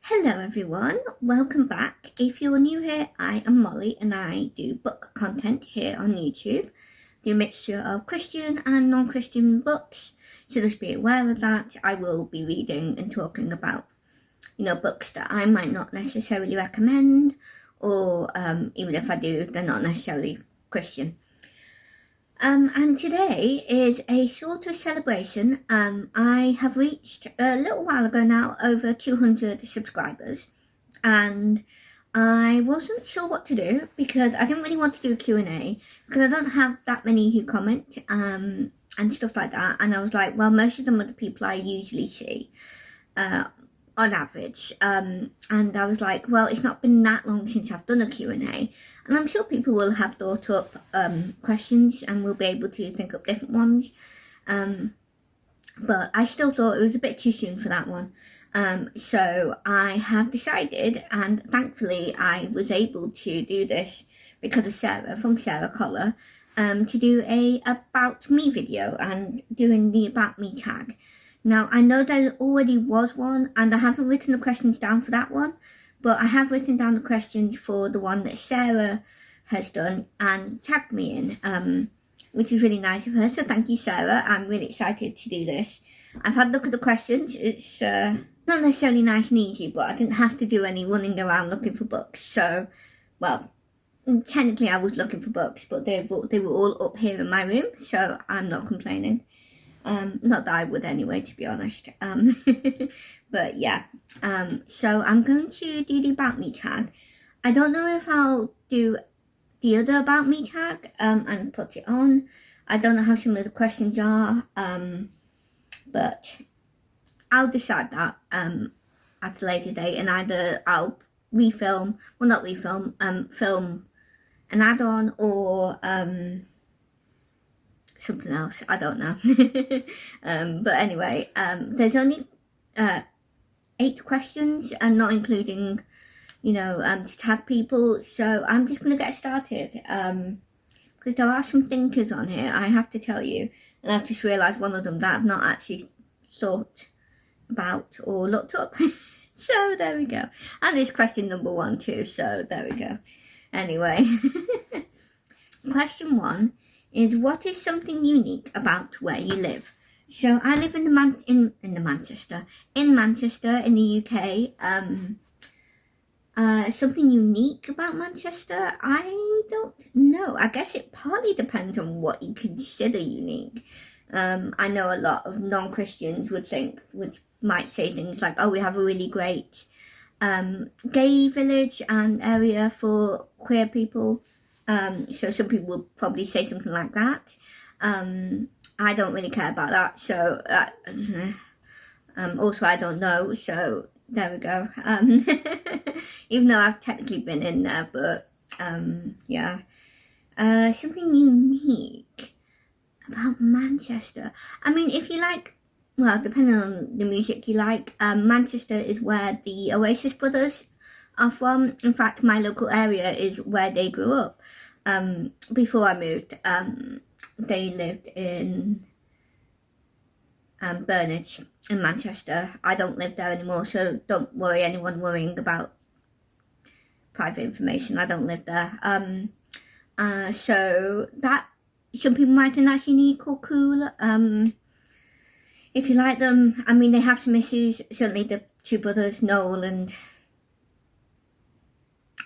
Hello everyone, welcome back. If you're new here, I am Molly and I do book content here on YouTube. Do a mixture of Christian and non-Christian books, so just be aware of that. I will be reading and talking about, books that I might not necessarily recommend, or even if I do, they're not necessarily Christian. And today is a sort of celebration. I have reached a little while ago now over 200 subscribers, and I wasn't sure what to do because I didn't really want to do a Q&A because I don't have that many who comment and stuff like that. And I was like, well, most of them are the people I usually see on average. And I was like, well, it's not been that long since I've done a Q&A. And I'm sure people will have thought up questions and will be able to think up different ones. But I still thought it was a bit too soon for that one. So I have decided, and thankfully I was able to do this because of Sarah from Sarah Collar, to do a About Me video and doing the About Me tag. Now, I know there already was one, and I haven't written the questions down for that one, but I have written down the questions for the one that Sarah has done and tagged me in, which is really nice of her. So thank you, Sarah. I'm really excited to do this. I've had a look at the questions. It's not necessarily nice and easy, but I didn't have to do any running around looking for books. So, well, technically I was looking for books, but they were all up here in my room, so I'm not complaining. Not that I would anyway, to be honest. But yeah, so I'm going to do the About Me tag. I don't know if I'll do the other About Me tag and put it on. I don't know how some of the questions are, but I'll decide that at a later date, and either I'll film an add-on or something else. I don't know. But anyway, there's only 8 questions, and not including, to tag people. So I'm just going to get started, because there are some thinkers on here, I have to tell you. And I've just realised one of them that I've not actually thought about or looked up. So there we go. And it's question number 1 too, so there we go. Anyway, question 1 is, what is something unique about where you live? So I live in Manchester in the UK. Something unique about Manchester? I don't know. I guess it partly depends on what you consider unique. I know a lot of non-Christians would might say things like, oh, we have a really great gay village and area for queer people. So some people will probably say something like that. I don't really care about that, so also I don't know, so there we go. Even though I've technically been in there, but yeah. Something unique about Manchester. I mean, if you like, well, depending on the music you like, Manchester is where the Oasis brothers are from. In fact, my local area is where they grew up. Before I moved, they lived in Burnage in Manchester. I don't live there anymore, so don't worry, anyone worrying about private information. I don't live there. So that, some people might think that's unique or cool. If you like them, I mean, they have some issues. Certainly the 2 brothers, Noel and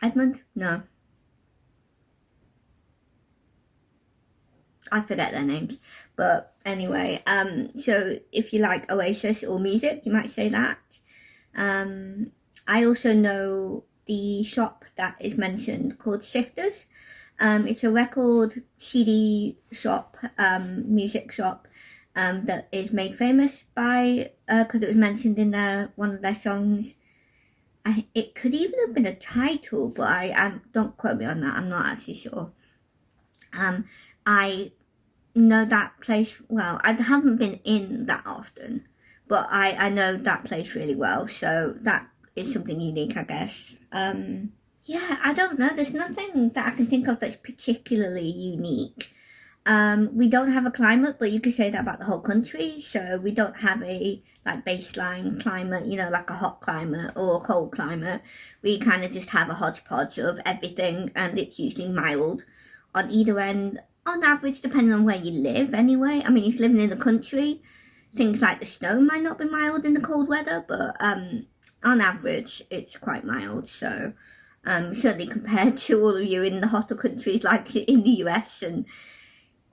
Edmund? No. I forget their names. But anyway, so if you like Oasis or music, you might say that. I also know the shop that is mentioned called Sifters. It's a record CD shop, music shop, that is made famous by, because it was mentioned in one of their songs. It could even have been a title, but I don't quote me on that, I'm not actually sure. I know that place well. I haven't been in that often, but I know that place really well, so that is something unique, I guess. Yeah, I don't know, there's nothing that I can think of that's particularly unique. We don't have a climate, but you could say that about the whole country. So we don't have a like baseline climate, you know, like a hot climate or a cold climate. We kind of just have a hodgepodge of everything, and it's usually mild on either end, on average, depending on where you live anyway. I mean, if you're living in the country, things like the snow might not be mild in the cold weather, but on average, it's quite mild. So certainly compared to all of you in the hotter countries like in the US and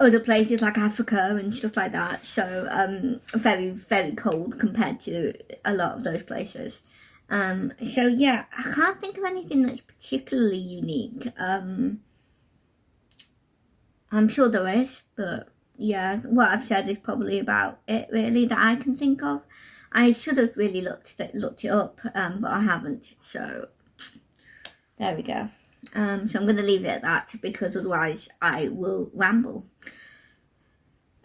other places like Africa and stuff like that. So very, very cold compared to a lot of those places. So yeah, I can't think of anything that's particularly unique. I'm sure there is, but yeah, what I've said is probably about it really that I can think of. I should have really looked it up, but I haven't. So there we go. So I'm going to leave it at that because otherwise I will ramble.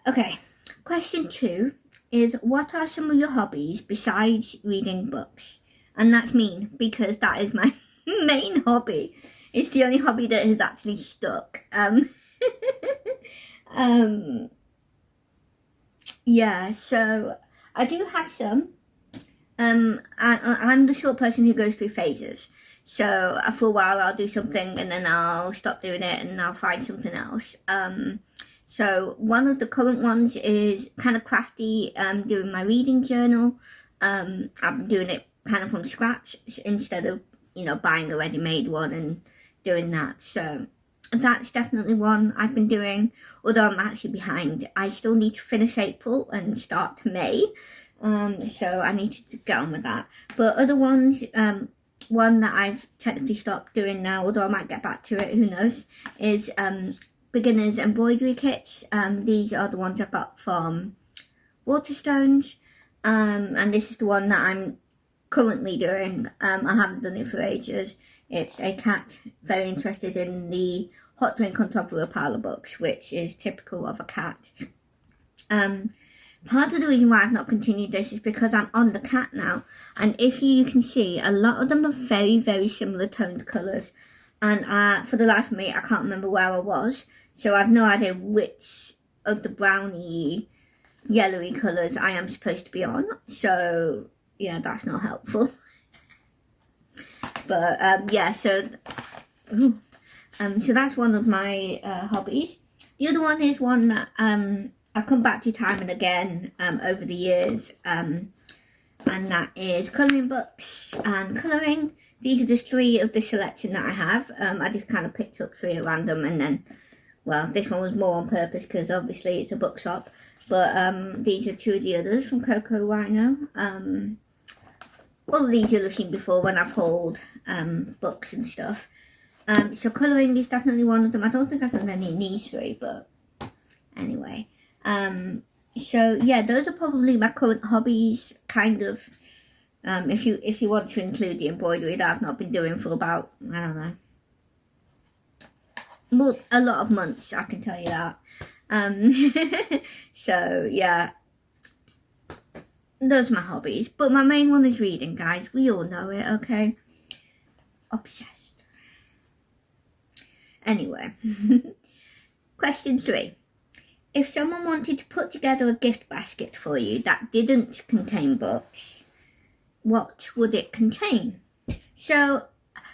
Okay, question 2 is, what are some of your hobbies besides reading books? And that's mean because that is my main hobby. It's the only hobby that has actually stuck. Yeah, so I do have some. I'm the sort of person who goes through phases. So for a while I'll do something and then I'll stop doing it and I'll find something else. So one of the current ones is kind of crafty, doing my reading journal. I'm doing it kind of from scratch instead of, you know, buying a ready-made one and doing that. So that's definitely one I've been doing, although I'm actually behind. I still need to finish April and start May, so I need to get on with that. But other ones, one that I've technically stopped doing now, although I might get back to it, who knows, is beginners embroidery kits. These are the ones I got from Waterstones, and this is the one that I'm currently doing. I haven't done it for ages. It's a cat very interested in the hot drink on top of a pile of books, which is typical of a cat. Part of the reason why I've not continued this is because I'm on the cat now, and if you can see, a lot of them are very, very similar toned colours, and for the life of me, I can't remember where I was, so I've no idea which of the browny, yellowy colours I am supposed to be on, so yeah, that's not helpful. But yeah, so that's one of my hobbies. The other one is one that I've come back to time and again over the years, and that is colouring books and colouring. These are just 3 of the selection that I have. I just kind of picked up 3 at random, and then, well, this one was more on purpose because obviously it's a bookshop. But these are 2 of the others from Coco Rhino. All of these you'll have seen before when I've hauled books and stuff. So colouring is definitely one of them. I don't think I've done any in these 3, but anyway. So yeah, those are probably my current hobbies, kind of. If you want to include the embroidery that I've not been doing for about, I don't know, a lot of months, I can tell you that. So yeah, those are my hobbies. But my main one is reading, guys. We all know it, okay? Obsessed. Anyway, question 3. If someone wanted to put together a gift basket for you that didn't contain books, what would it contain? So,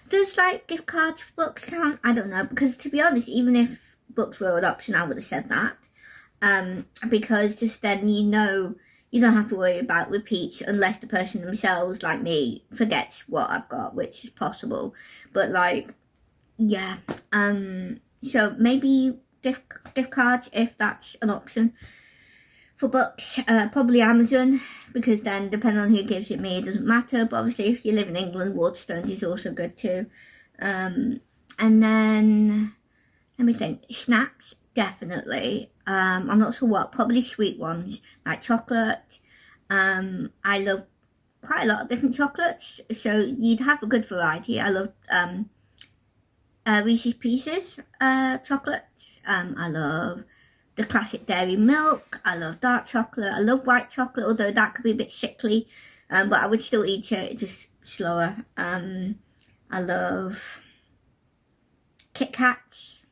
does like gift cards for books count? I don't know, because to be honest, even if books were an option, I would have said that. Because just then you know you don't have to worry about repeats unless the person themselves, like me, forgets what I've got, which is possible. But like, yeah. So maybe gift cards if that's an option. For books, probably Amazon, because then depending on who gives it me, it doesn't matter. But obviously if you live in England, Waterstones is also good too. And then, let me think, snacks, definitely. I'm not sure what, probably sweet ones, like chocolate. I love quite a lot of different chocolates, so you'd have a good variety. I love Reese's Pieces chocolate. I love the classic dairy milk. I love dark chocolate. I love white chocolate, although that could be a bit sickly, but I would still eat it, just slower. I love Kit Kats.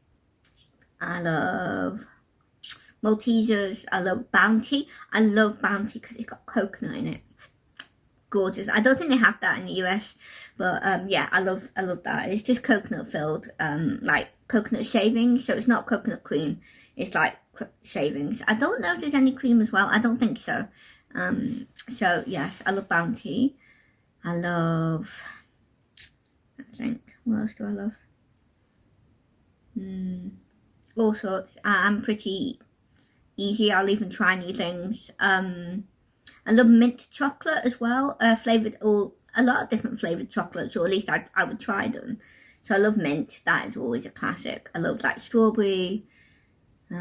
I love Maltesers. I love Bounty. I love Bounty because it's got coconut in it. gorgeous. I don't think they have that in the US, but yeah, I love that. It's just coconut filled, like coconut shavings, so it's not coconut cream, it's like shavings. I don't know if there's any cream as well. I don't think so. So yes, I love Bounty. I love, I think, what else do I love? All sorts. I'm pretty easy. I'll even try new things. I love mint chocolate as well, flavoured, or a lot of different flavoured chocolates, or at least I would try them. So I love mint, that is always a classic. I love like strawberry. Yeah,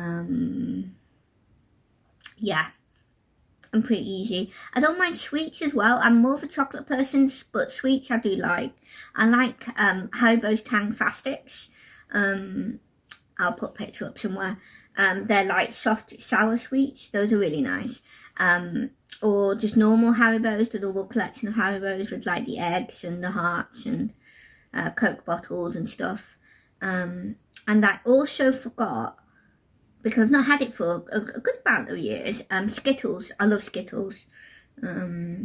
I'm pretty easy. I don't mind sweets as well. I'm more of a chocolate person, but sweets I do like. I like Haribo's Tang Fastics. I'll put a picture up somewhere. They're like soft sour sweets. Those are really nice. Or just normal Haribos, the normal collection of Haribos with like the eggs and the hearts and Coke bottles and stuff. And I also forgot, because I've not had it for a good amount of years, Skittles. I love Skittles.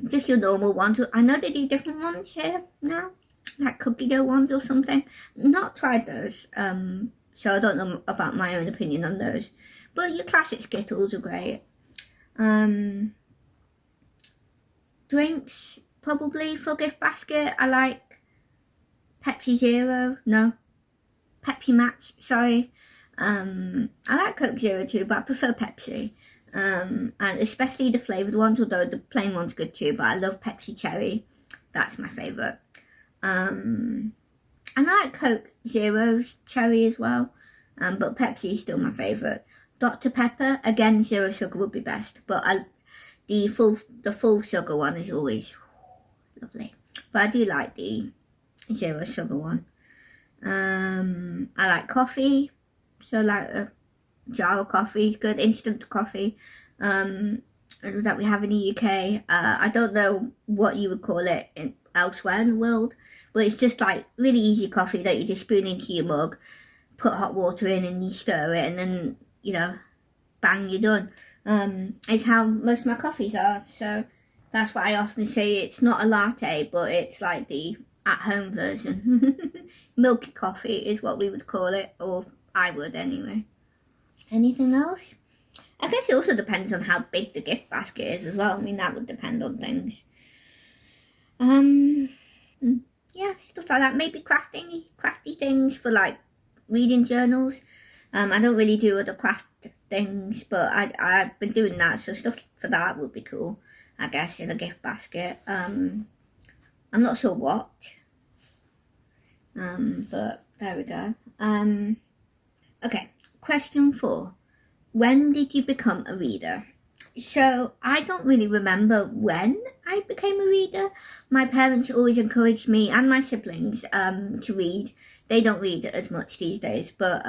Just your normal ones. I know they do different ones here now, like cookie dough ones or something. Not tried those, so I don't know about my own opinion on those. But your classic Skittles are great. Drinks, probably for gift basket, I like Pepsi Zero, no, Pepsi Max, sorry. I like Coke Zero too, but I prefer Pepsi. And especially the flavoured ones, although the plain one's good too, but I love Pepsi Cherry. That's my favourite. And I like Coke Zero's Cherry as well, but Pepsi is still my favourite. Dr. Pepper, again, zero sugar would be best, but the full sugar one is always lovely. But I do like the zero sugar one. I like coffee, so like a jar of coffee is good, instant coffee, that we have in the UK. I don't know what you would call it elsewhere in the world, but it's just like really easy coffee that you just spoon into your mug, put hot water in and you stir it, and then, you know, bang, you're done. It's how most of my coffees are, so that's why I often say it's not a latte, but it's like the at-home version. Milky coffee is what we would call it, or I would anyway. Anything else? I guess it also depends on how big the gift basket is as well. I mean, that would depend on things. Yeah, stuff like that. Maybe crafty things for like reading journals. I don't really do other craft things, but I've been doing that, so stuff for that would be cool, I guess, in a gift basket. I'm not sure what, but there we go. Okay, question 4. When did you become a reader? So I don't really remember when I became a reader. My parents always encouraged me and my siblings to read. They don't read as much these days, but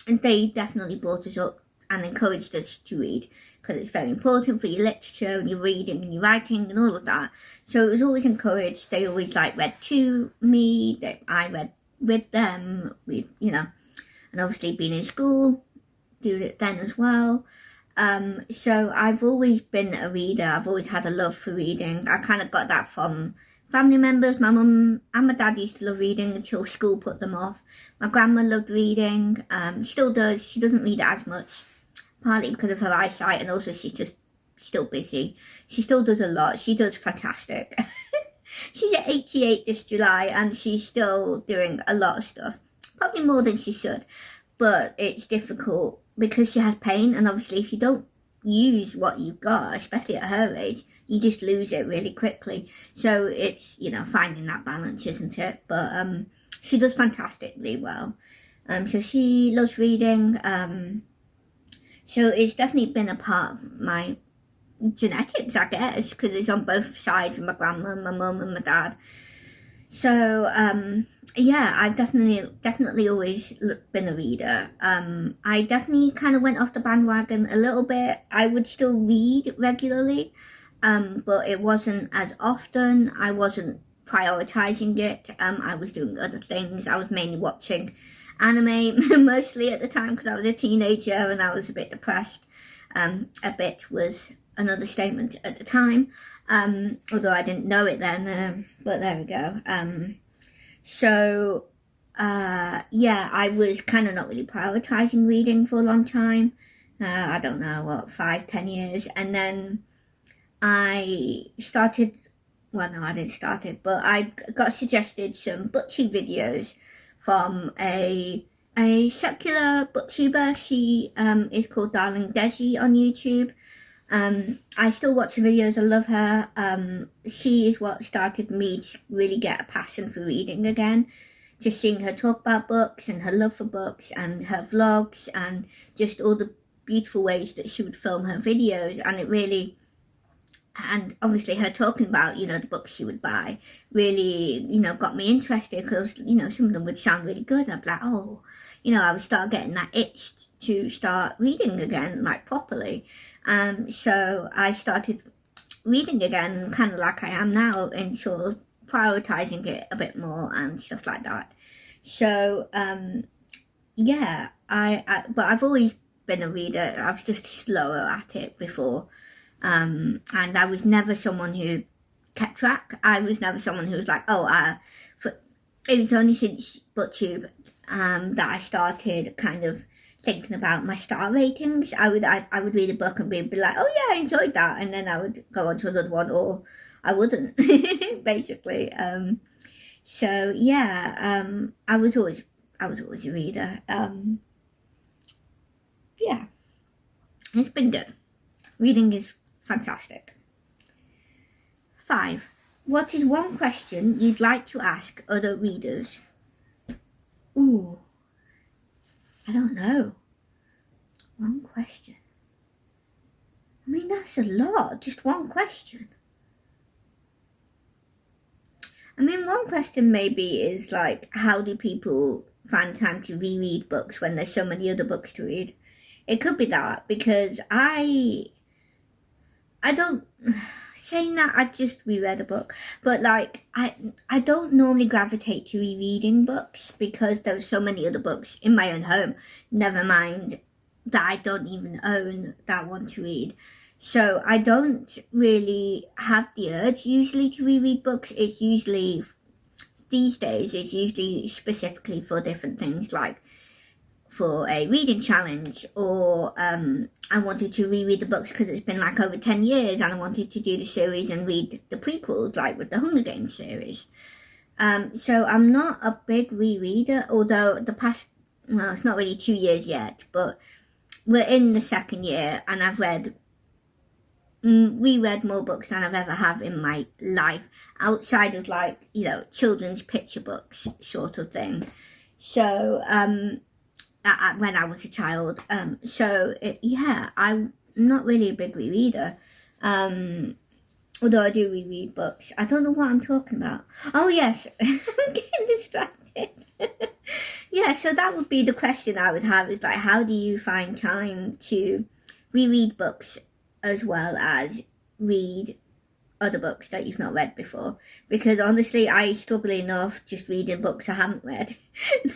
they definitely brought us up and encouraged us to read, because it's very important for your literature and your reading and your writing and all of that. So it was always encouraged. They always read to me, I read with them, you know, and obviously being in school, do it then as well. So I've always been a reader. I've always had a love for reading. I kind of got that from family members. My mum and my dad used to love reading until school put them off. My grandma loved reading, still does. She doesn't read as much, partly because of her eyesight, and also she's just still busy. She still does a lot. She does fantastic. She's at 88 this July, and she's still doing a lot of stuff. Probably more than she should, but it's difficult because she has pain, and obviously if you don't use what you've got, especially at her age, you just lose it really quickly. So it's, you know, finding that balance, isn't it? But she does fantastically well. So she loves reading. So it's definitely been a part of my genetics, I guess, because it's on both sides of my grandma, my mum and my dad. So yeah, I've definitely always been a reader. I definitely kind of went off the bandwagon a little bit. I would still read regularly, but it wasn't as often. I wasn't prioritizing it. I was doing other things. I was mainly watching anime mostly at the time, because I was a teenager and I was a bit depressed. A bit was an understatement at the time. although I didn't know it then, but there we go. Yeah, I was kind of not really prioritising reading for a long time. I don't know, what, 5-10 years, and then I started, well no, I didn't start it, but I got suggested some Booktube videos from a secular booktuber. She is called Darling Desi on YouTube. I still watch her videos, I love her. She is what started me to really get a passion for reading again. Just seeing her talk about books and her love for books and her vlogs and just all the beautiful ways that she would film her videos, and it really, and obviously her talking about, you know, the books she would buy really, you know, got me interested, because, you know, some of them would sound really good. I'd be like, oh, you know, I would start getting that itch to start reading again, like properly. So I started reading again, kind of like I am now, and sort of prioritising it a bit more and stuff like that. So, yeah, but I've always been a reader. I was just slower at it before. And I was never someone who kept track. I was never someone who was like, it was only since Booktube that I started kind of thinking about my star ratings. I would read a book and be like, oh yeah, I enjoyed that, and then I would go on to another one, or I wouldn't, basically. So yeah, I was always a reader. Yeah, it's been good. Reading is fantastic. 5. What is one question you'd like to ask other readers? Ooh, I don't know. One question. I mean, that's a lot, just one question. I mean, one question maybe is like, how do people find time to reread books when there's so many other books to read? It could be that, because I don't, saying that, I just reread a book, but like, I don't normally gravitate to rereading books because there's so many other books in my own home, never mind that I don't even own that I want to read. So I don't really have the urge usually to reread books. It's usually, these days, it's usually specifically for different things, like for a reading challenge, or I wanted to reread the books because it's been like over 10 years and I wanted to do the series and read the prequels, like with the Hunger Games series. So I'm not a big rereader, although the past, well, it's not really 2 years yet, but we're in the second year and I've reread more books than I've ever have in my life, outside of, like, you know, children's picture books sort of thing. So when I was a child, yeah, I'm not really a big rereader, although I do reread books. I don't know what I'm talking about. Oh yes, I'm getting distracted. Yeah, so that would be the question I would have, is like, how do you find time to reread books as well as read other books that you've not read before? Because honestly, I struggle enough just reading books I haven't read.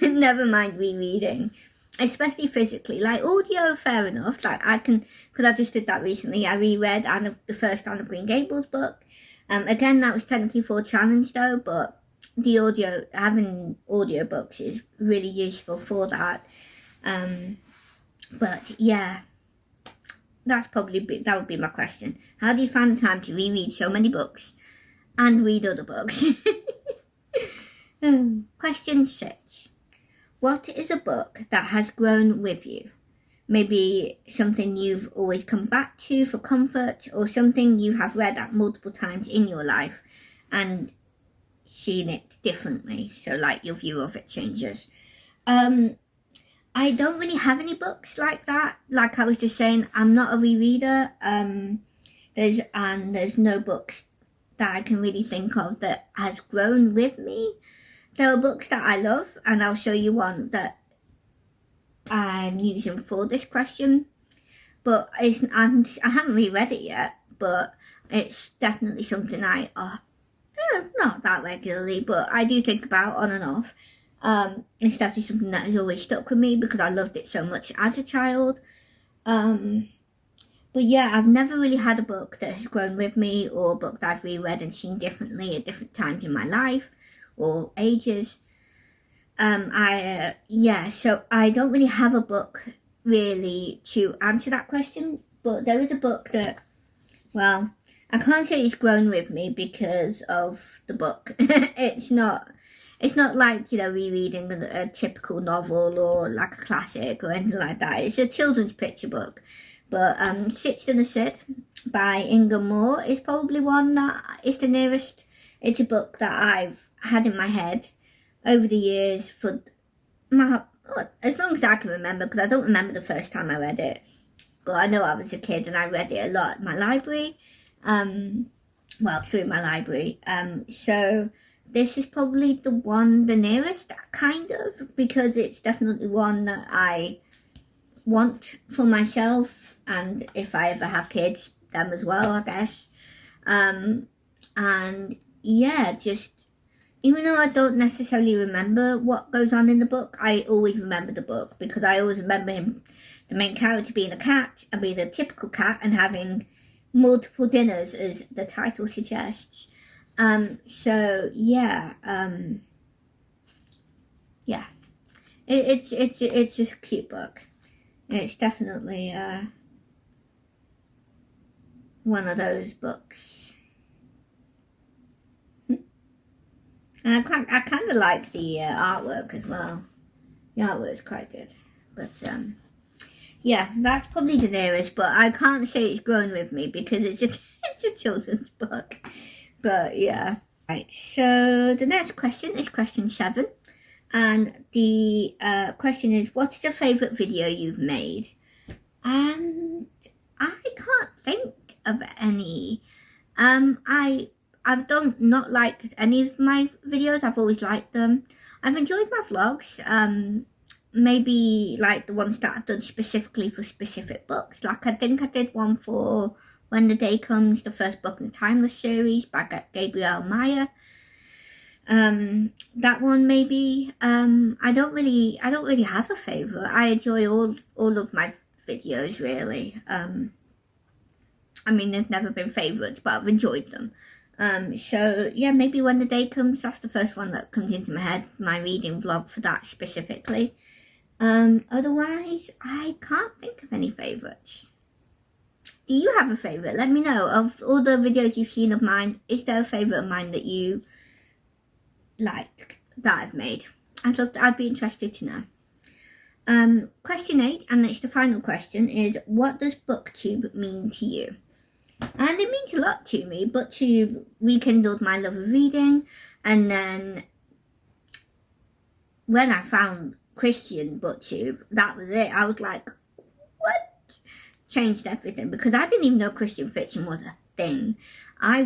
Never mind rereading, especially physically. Like audio, fair enough, like I can, because I just did that recently. I reread the first Anne of Green Gables book. Again, that was technically for a challenge though, but the audio, having audiobooks is really useful for that. But yeah, that would be my question. How do you find time to reread so many books and read other books? Question 6. What is a book that has grown with you? Maybe something you've always come back to for comfort, or something you have read at multiple times in your life and seen it differently, so like your view of it changes. I don't really have any books like that. Like I was just saying, I'm not a rereader. There's no books that I can really think of that has grown with me. There are books that I love, and I'll show you one that I'm using for this question. But I haven't reread it yet, but it's definitely something not that regularly, but I do think about on and off. It's definitely something that has always stuck with me because I loved it so much as a child. But But yeah, I've never really had a book that has grown with me, or a book that I've reread and seen differently at different times in my life or ages. So I don't really have a book really to answer that question, but there is a book that, well, I can't say it's grown with me because of the book. It's not like, rereading a typical novel or like a classic or anything like that. It's a children's picture book. But Sitched in the Sid by Inga Moore is probably one that is the nearest. It's a book that I've had in my head over the years for as long as I can remember, because I don't remember the first time I read it. But I know I was a kid and I read it a lot in my library. Through my library. So this is probably the nearest, kind of, because it's definitely one that I want for myself, and if I ever have kids, them as well, I guess. And yeah, just even though I don't necessarily remember what goes on in the book, I always remember the book, because I always remember him, the main character, being a cat and being a typical cat and having multiple dinners, as the title suggests. It's just a cute book. It's definitely one of those books. And I kind of like the artwork as well. The artwork is quite good. But yeah, that's probably the nearest, but I can't say it's grown with me because it's a children's book. But yeah. Right, so the next question is question 7. And the question is, what is your favourite video you've made? And I can't think of any. I don't not like any of my videos. I've always liked them. I've enjoyed my vlogs. Maybe like the ones that I've done specifically for specific books. Like I think I did one for When the Day Comes, the first book in the Timeless series by Gabrielle Meyer. That one maybe. I don't really have a favourite. I enjoy all of my videos really. I mean, there's never been favourites, but I've enjoyed them. So yeah, maybe When the Day Comes, that's the first one that comes into my head, my reading vlog for that specifically. Otherwise, I can't think of any favourites. Do you have a favourite? Let me know. Of all the videos you've seen of mine, is there a favourite of mine that you like that I've made? I'd be interested to know. Question 8, and it's the final question, is what does Booktube mean to you? And it means a lot to me. Booktube rekindled my love of reading, and then when I found Christian Booktube, that was it. I was like, what? Changed everything, because I didn't even know Christian fiction was a thing. I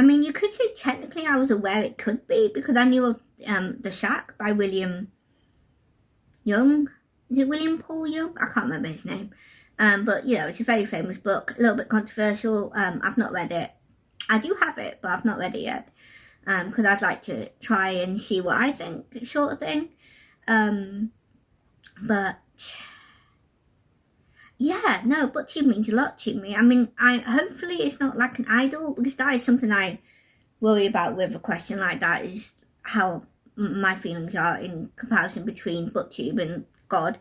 mean, you could say technically I was aware it could be, because I knew of The Shack by William Young. Is it William Paul Young? I can't remember his name. But, it's a very famous book, a little bit controversial. I've not read it. I do have it, but I've not read it yet. Because I'd like to try and see what I think, sort of thing. But yeah, no, Booktube means a lot to me. I mean, hopefully it's not like an idol, because that is something I worry about with a question like that, is how my feelings are in comparison between Booktube and God.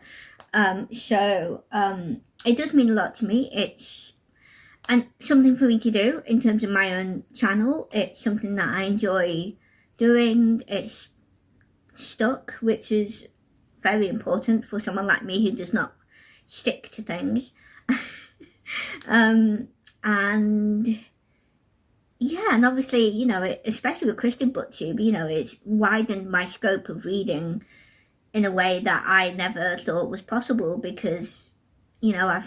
It does mean a lot to me. It's something for me to do in terms of my own channel. It's something that I enjoy doing. It's stuck, which is very important for someone like me who does not stick to things. And yeah, and obviously, especially with Christian Booktube, it's widened my scope of reading in a way that I never thought was possible, because I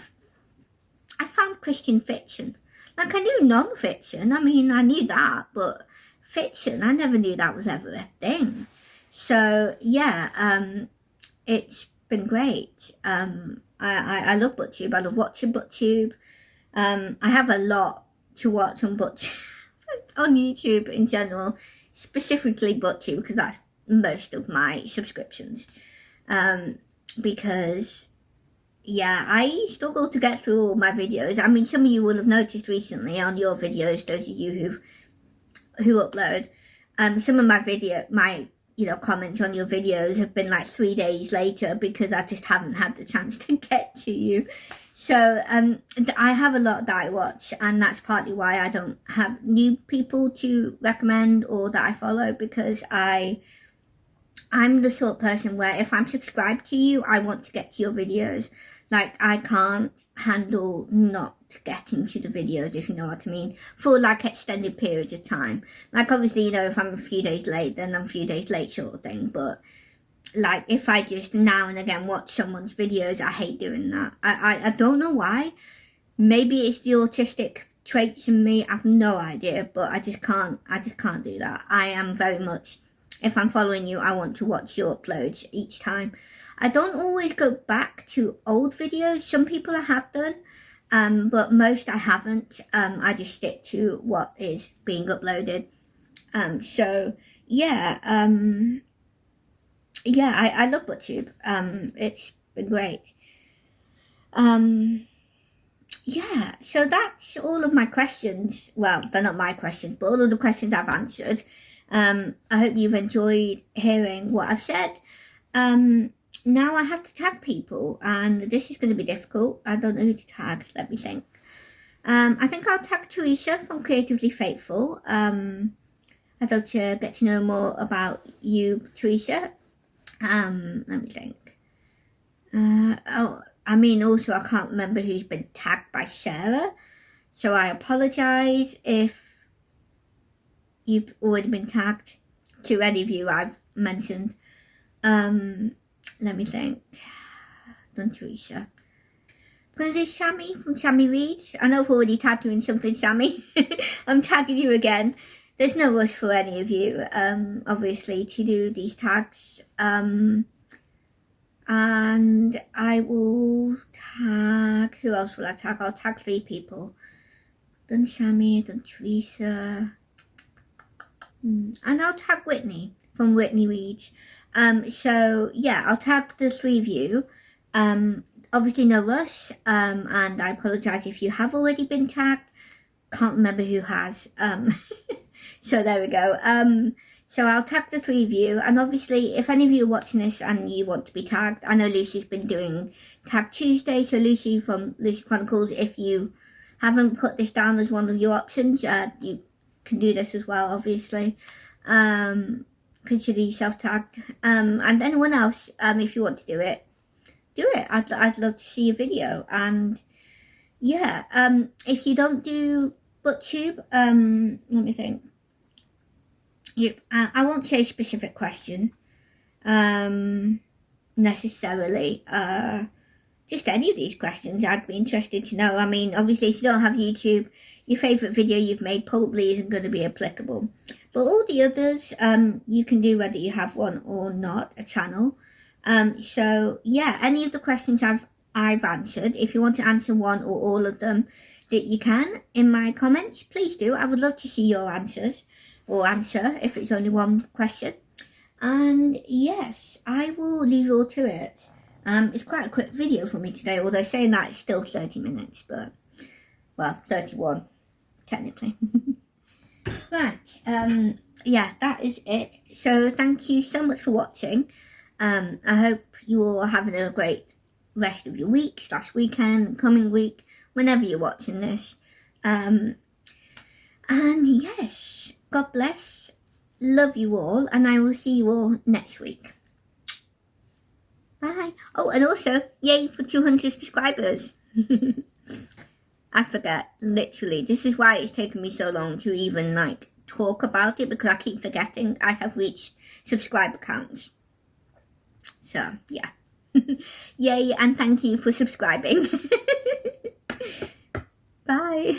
found Christian fiction. Like, I knew non-fiction, I mean, I knew that, but fiction, I never knew that was ever a thing. So yeah, it's been great. I love Booktube. I love watching Booktube. I have a lot to watch on Booktube, on YouTube in general, specifically Booktube, because that's most of my subscriptions. Because yeah, I struggle to get through all my videos. I mean, some of you will have noticed recently on your videos, those of you who upload, some of my comments on your videos have been like 3 days later because I just haven't had the chance to get to you. So I have a lot that I watch, and that's partly why I don't have new people to recommend or that I follow, because I'm the sort of person where if I'm subscribed to you, I want to get to your videos. Like, I can't handle not getting to the videos, if you know what I mean, for like extended periods of time. Like, obviously, if I'm a few days late, then I'm a few days late sort of thing. But like, if I just now and again watch someone's videos, I hate doing that. I don't know why. Maybe it's the autistic traits in me. I have no idea, but I just can't do that. I am very much, if I'm following you, I want to watch your uploads each time. I don't always go back to old videos. Some people I have done, but most I haven't. I just stick to what is being uploaded. So yeah, I love Booktube. It's been great. Yeah, so that's all of my questions. Well, they're not my questions, but all of the questions I've answered. I hope you've enjoyed hearing what I've said. Now I have to tag people, and this is going to be difficult. I don't know who to tag. Let me think. I think I'll tag Teresa from Creatively Faithful. I'd love to get to know more about you, Teresa. Let me think. Also I can't remember who's been tagged by Sarah, so I apologise if you've already been tagged. To any of you I've mentioned. Let me think. Done Teresa. I'm going to do Sami from Sami Reads. I know I've already tagged you in something, Sami. I'm tagging you again. There's no rush for any of you, obviously, to do these tags. And I will tag, who else will I tag? I'll tag 3 people. Done Sami, done Teresa. And I'll tag Whitney from Whitney Reads. So yeah, I'll tag the 3 of you. Obviously no rush, and I apologise if you have already been tagged. Can't remember who has. So there we go. So I'll tag the 3 of you, and obviously if any of you are watching this and you want to be tagged, I know Lucy's been doing Tag Tuesday, so Lucy from Lucy Chronicles, if you haven't put this down as one of your options, you can do this as well, obviously. Consider yourself tagged. And anyone else, if you want to do it, do it. I'd love to see a video. And yeah, if you don't do Booktube, let me think. I won't say a specific question necessarily. Just any of these questions I'd be interested to know. I mean, obviously if you don't have YouTube, your favourite video you've made probably isn't going to be applicable. But all the others, you can do whether you have one or not, a channel. So yeah, any of the questions I've answered, if you want to answer one or all of them, that you can in my comments, please do. I would love to see your answers, or answer if it's only one question. And yes, I will leave you all to it. It's quite a quick video for me today, although saying that it's still 30 minutes, but, well, 31, technically. Right, yeah, that is it. So thank you so much for watching. I hope you all are having a great rest of your week, / weekend, coming week, whenever you're watching this. And yes, God bless, love you all, and I will see you all next week. Bye. Oh, and also, yay for 200 subscribers. I forget, literally. This is why it's taken me so long to even, like, talk about it, because I keep forgetting I have reached subscriber counts. So, yeah. Yay, and thank you for subscribing. Bye.